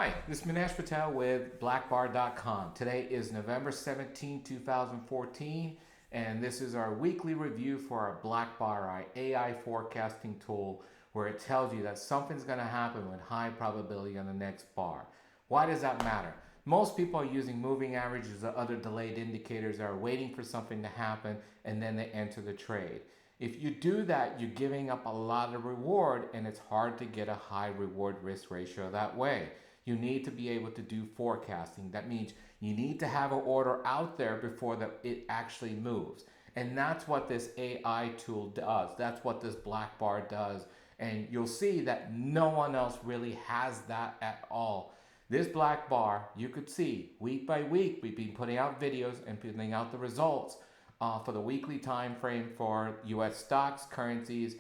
Hi, this is Manesh Patel with blackbar.com. Today is November 17, 2014, and this is our weekly review for our Blackbar, our AI forecasting tool, where it tells you that something's going to happen with high probability on the next bar. Why does that matter? Most people are using moving averages or other delayed indicators that are waiting for something to happen and then they enter the trade. If you do that, you're giving up a lot of reward and it's hard to get a high reward risk ratio that way. You need to be able to do forecasting. That means you need to have an order out there before it actually moves. And that's what this AI tool does. That's what this black bar does. And you'll see that no one else really has that at all. This black bar, you could see week by week, we've been putting out videos and putting out the results for the weekly time frame for US stocks, currencies,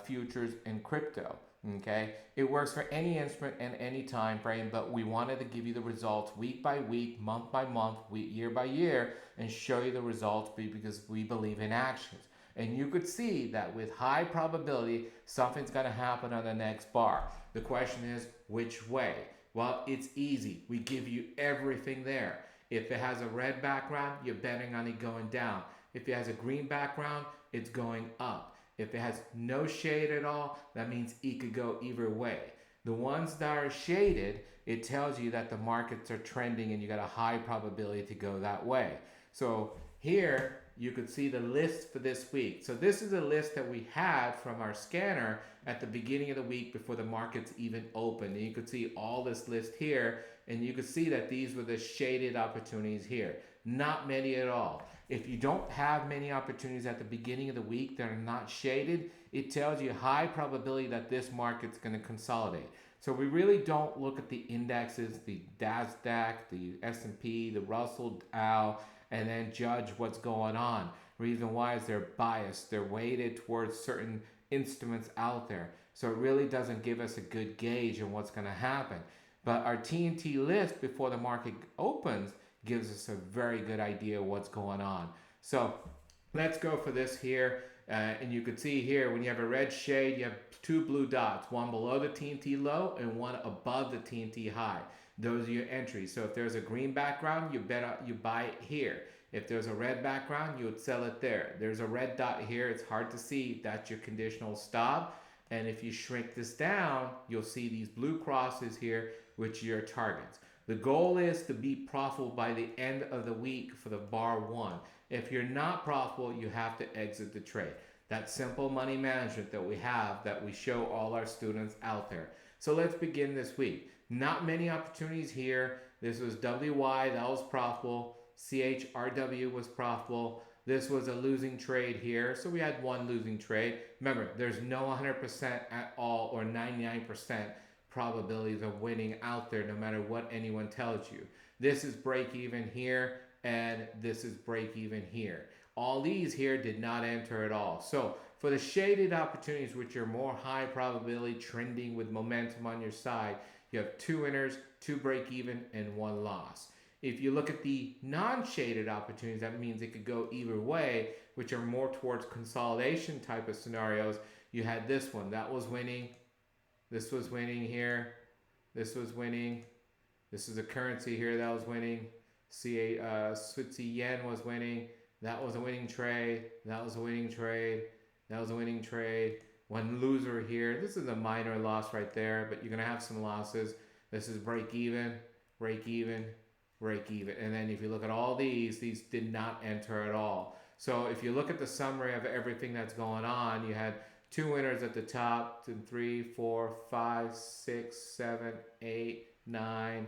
futures, and crypto. Okay, it works for any instrument and any time frame, but we wanted to give you the results week by week, month by month, year by year, and show you the results because we believe in actions. And you could see that with high probability, something's going to happen on the next bar. The question is, which way? Well, it's easy. We give you everything there. If it has a red background, you're betting on it going down. If it has a green background, it's going up. If it has no shade at all, that means it could go either way. The ones that are shaded, it tells you that the markets are trending and you got a high probability to go that way. So here you could see the list for this week. So this is a list that we had from our scanner at the beginning of the week before the markets even opened. And you could see all this list here, and you could see that these were the shaded opportunities here. Not many at all. If you don't have many opportunities at the beginning of the week that are not shaded, it tells you high probability that this market's going to consolidate. So we really don't look at the indexes, the NASDAQ, the S&P, the Russell Dow, and then judge what's going on. Reason why is they're biased. They're weighted towards certain instruments out there. So it really doesn't give us a good gauge on what's going to happen. But our TNT list before the market opens gives us a very good idea of what's going on. So let's go for this here. And you can see here, when you have a red shade, you have two blue dots, one below the TNT low and one above the TNT high. Those are your entries. So if there's a green background, you buy it here. If there's a red background, you would sell it there. There's a red dot here. It's hard to see. That's your conditional stop. And if you shrink this down, you'll see these blue crosses here, which are your targets. The goal is to be profitable by the end of the week for the bar one. If you're not profitable, you have to exit the trade. That's simple money management that we have, that we show all our students out there. So let's begin this week. Not many opportunities here. This was WY, that was profitable. CHRW was profitable. This was a losing trade here. So we had one losing trade. Remember, there's no 100% at all or 99% probabilities of winning out there no matter what anyone tells you. This is break even here and this is break even here. All these here did not enter at all. So for the shaded opportunities, which are more high probability trending with momentum on your side, you have two winners, two break even, and one loss. If you look at the non-shaded opportunities, that means it could go either way, which are more towards consolidation type of scenarios. You had this one, that was winning. This was winning here. This was winning. This is a currency here that was winning. Switzerland yen was winning. That was a winning trade. That was a winning trade. That was a winning trade. One loser here. This is a minor loss right there, but you're going to have some losses. This is break even, break even, break even. And then if you look at all these did not enter at all. So if you look at the summary of everything that's going on, you had two winners at the top, 3, 4, 5, 6, 7, 8, 9,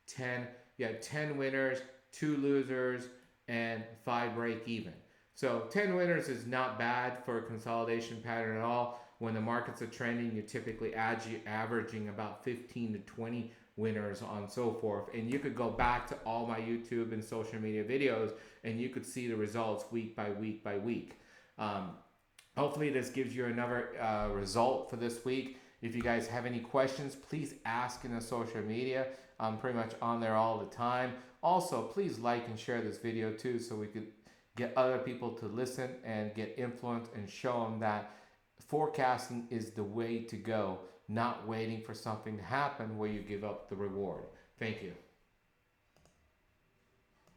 10. You had 10 winners, 2 losers, and 5 break even. So 10 winners is not bad for a consolidation pattern at all. When the markets are trending, you're typically averaging about 15 to 20 winners on so forth. And you could go back to all my YouTube and social media videos and you could see the results week by week by week. Hopefully this gives you another result for this week. If you guys have any questions, please ask in the social media. I'm pretty much on there all the time. Also, please like and share this video too so we could get other people to listen and get influence and show them that forecasting is the way to go, not waiting for something to happen where you give up the reward. Thank you.